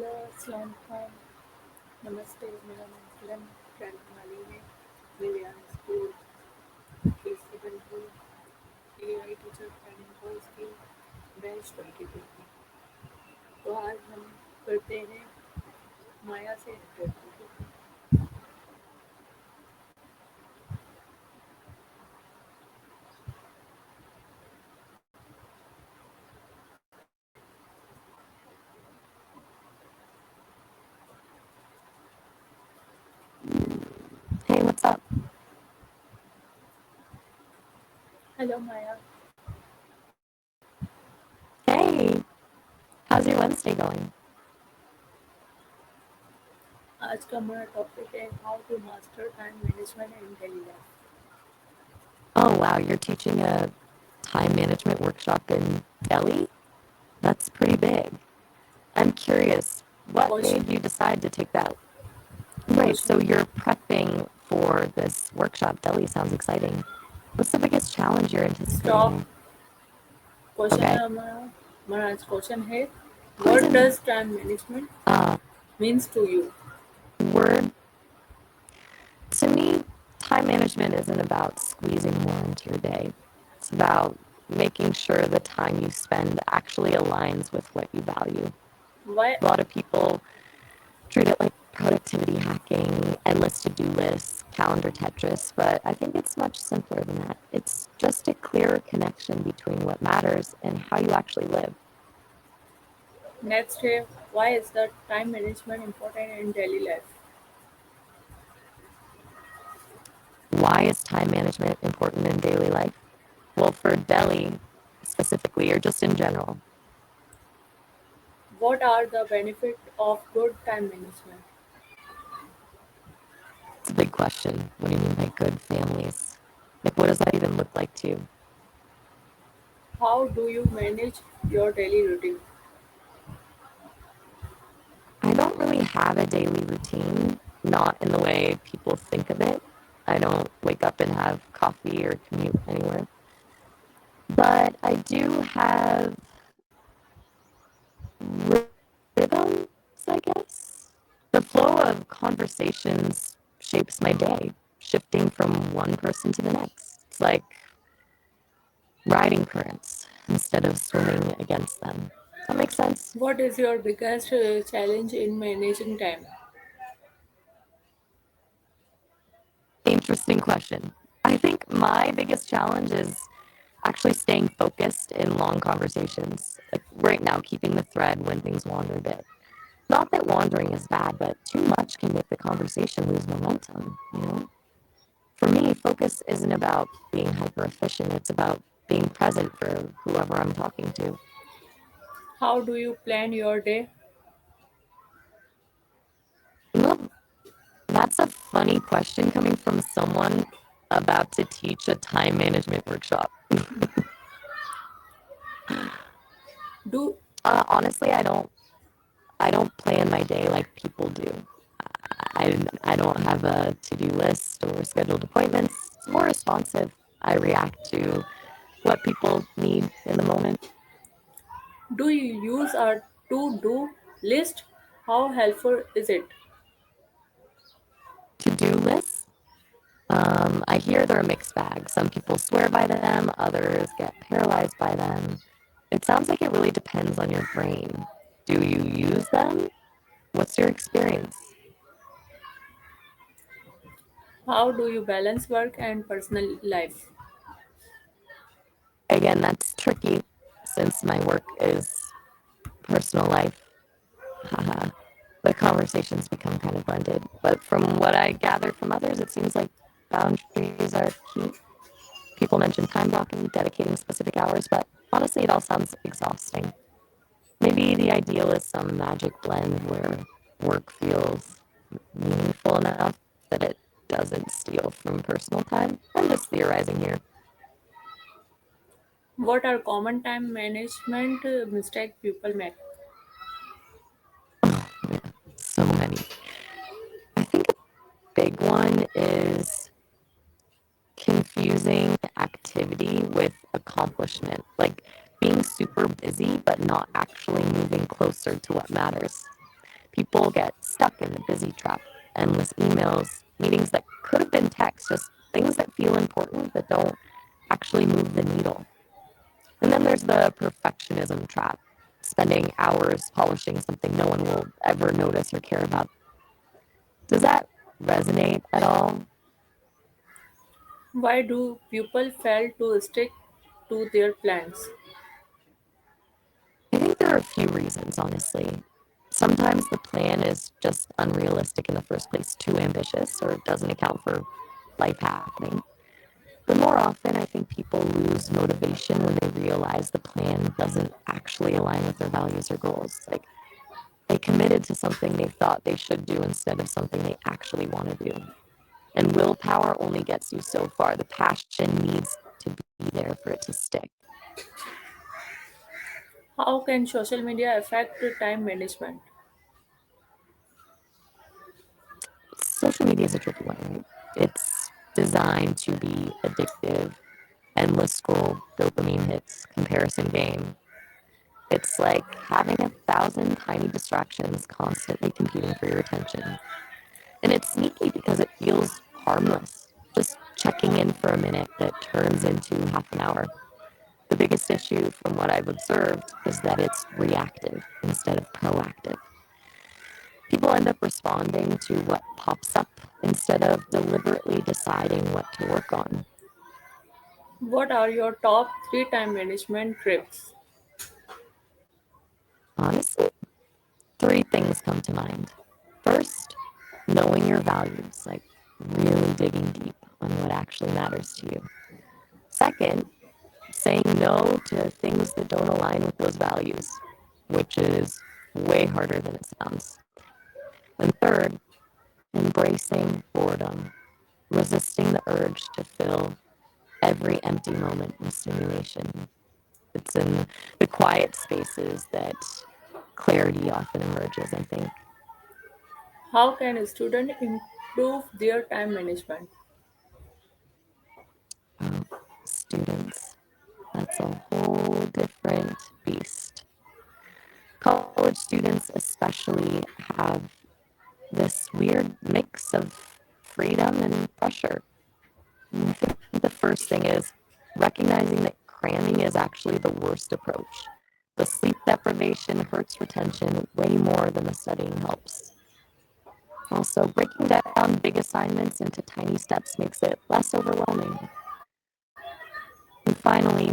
Hello अस्सलाम वालेकुम नमस्ते मेरा नाम किरण ट्वेल्थ वाली है मेरे यहाँ स्कूल प्रिंसिपल की एआई टीचर ट्रेनिंग कोर्स की बैच 22 की तो आज हम करते हैं माया से interview. Hey, what's up? Hello Maya. Hey, how's your Wednesday going? आज का हमारा टॉपिक है how to master time management in daily life. Oh, wow, you're teaching a time management workshop in Delhi? That's pretty big. I'm curious, what question made you decide to take that? Right, question so you're prepping for this workshop. Delhi sounds exciting. What's the biggest challenge you're anticipating stop. there? Question है Okay. हमारा आज question है what Poison. Does time management Uh, means to you. word to me, time management isn't about squeezing more into your day. It's about making sure the time you spend actually aligns with what you value. Why A lot of people treat it like productivity hacking, endless to do lists, calendar Tetris, but I think it's much simpler than that. It's just a clearer connection between what matters and how you actually live. Next है why is the time management important in daily life. Why is time management important in daily life? Well, for Delhi specifically, or just in general, What are the benefits of good time management? it's a big question. What do you mean by good families? Like, what does that even look like to you? How do you manage your daily routine? I don't really have a daily routine, not in the way people think of it. I don't wake up and have coffee or commute anywhere. But I do have rhythms, I guess. The flow of conversations shapes my day, shifting from one person to the next. It's like riding currents instead of swimming against them. Does that make sense? What is your biggest challenge in managing time? Interesting question. I think my biggest challenge is actually staying focused in long conversations. Like right now, keeping the thread when things wander a bit. Not that wandering is bad, but too much can make the conversation lose momentum, you know? For me, focus isn't about being hyper efficient, it's about being present for whoever I'm talking to. How do you plan your day? Well, that's a funny question coming from someone about to teach a time management workshop. Do Honestly, I don't plan my day like people do. I don't have a to-do list or scheduled appointments. It's more responsive. I react to what people need in the moment. do you use a to-do list? How helpful is it? To-do lists, I hear they're a mixed bag. Some people swear by them, others get paralyzed by them. It sounds like it really depends on your brain. Do you use them? What's your experience? How do you balance work and personal life? Again, that's tricky since my work is personal life. Haha. The conversations become kind of blended. But from what I gather from others, it seems like boundaries are key. People mention time blocking, dedicating specific hours, but honestly, it all sounds exhausting. Maybe the ideal is some magic blend where work feels meaningful enough that it doesn't steal from personal time. I'm just theorizing here. What are common time management mistakes people make? Yeah, so many. I think a big one is confusing activity with accomplishment, like being super busy but not actually moving closer to what matters. People get stuck in the busy trap, endless emails, meetings that could have been text, just things that feel important but don't actually move the needle. And then there's the perfectionism trap, spending hours polishing something no one will ever notice or care about. Does that resonate at all? Why do people fail to stick to their plans? I think there are a few reasons, honestly. Sometimes the plan is just unrealistic in the first place, too ambitious, or doesn't account for life happening. But more often, I think people lose motivation when they realize the plan doesn't actually align with their values or goals. Like they committed to something they thought they should do instead of something they actually want to do. And willpower only gets you so far. The passion needs to be there for it to stick. How can social media affect time management? Social media is a tricky one, right? It's designed to be addictive, endless scroll, dopamine hits, comparison game. It's like having 1,000 tiny distractions constantly competing for your attention. And it's sneaky because it feels harmless. Just checking in for a minute that turns into half an hour. The biggest issue, from what I've observed, is that it's reactive instead of proactive. People end up responding to what pops up instead of deliberately deciding what to work on. What are your top three time management tips? Honestly, three things come to mind. First, knowing your values, like really digging deep on what actually matters to you. Second, saying no to things that don't align with those values, which is way harder than it sounds. And third, embracing boredom, resisting the urge to fill every empty moment with stimulation. It's in the quiet spaces that clarity often emerges, I think. How can a student improve their time management? Students, that's a whole different beast. College students, especially, have this weird mix of freedom and pressure. And I think the first thing is recognizing that cramming is actually the worst approach. The sleep deprivation hurts retention way more than the studying helps. Also, breaking down big assignments into tiny steps makes it less overwhelming. And finally,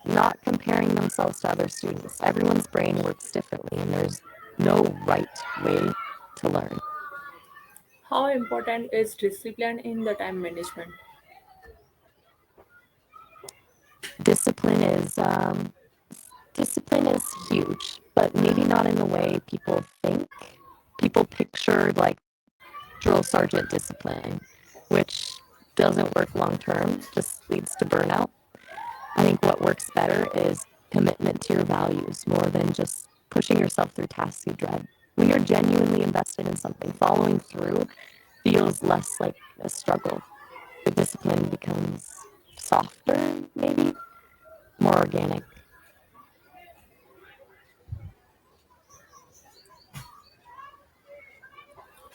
not comparing themselves to other students. Everyone's brain works differently, and there's no right way to learn. How important is discipline in the time management? Discipline is discipline is huge, but maybe not in the way people think. People picture like drill sergeant discipline, which doesn't work long term, just leads to burnout. I think what works better is commitment to your values more than just pushing yourself through tasks you dread. When you're genuinely invested in something, following through feels less like a struggle. The discipline becomes softer, maybe more organic.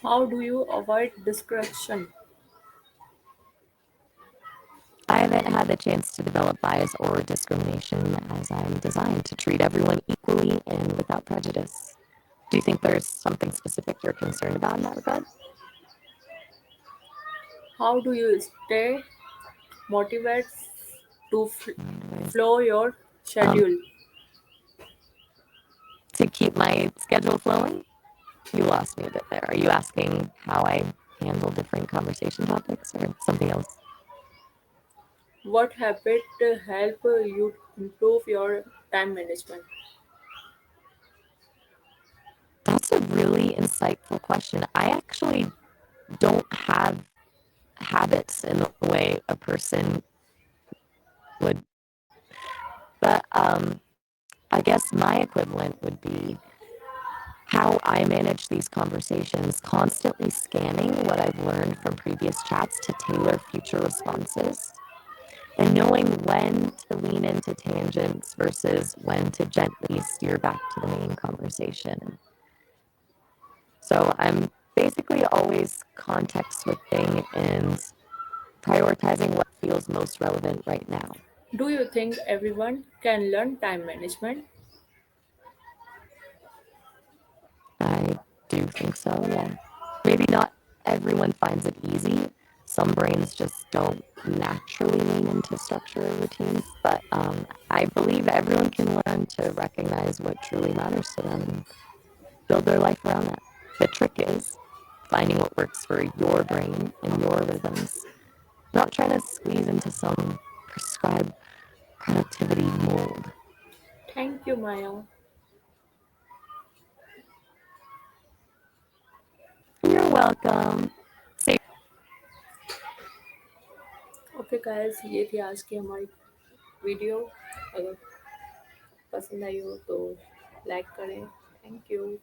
How do you avoid distraction? I haven't had the chance to develop bias or discrimination as I'm designed to treat everyone equally and without prejudice. Do you think there's something specific you're concerned about in that regard? How do you stay motivated to Anyways, flow your um, schedule? to keep my schedule flowing, you lost me a bit there. Are you asking how I handle different conversation topics or something else? What habit help you improve your time management? That's a really insightful question. I actually don't have habits in the way a person would, but I guess my equivalent would be how I manage these conversations, constantly scanning what I've learned from previous chats to tailor future responses, and knowing when to lean into tangents versus when to gently steer back to the main conversation. So I'm basically always context switching and prioritizing what feels most relevant right now. Do you think everyone can learn time management? I do think so, yeah. Maybe not everyone finds it easy. Some brains just don't naturally lean into structure or routines, but I believe everyone can learn to recognize what truly matters to them and build their life around that. The trick is finding what works for your brain and your rhythms, not trying to squeeze into some prescribed productivity mold. Thank you, Maya. You're welcome. Say okay guys, ये थी आज की हमारी video. अगर पसंद आई हो तो like करें। Thank you.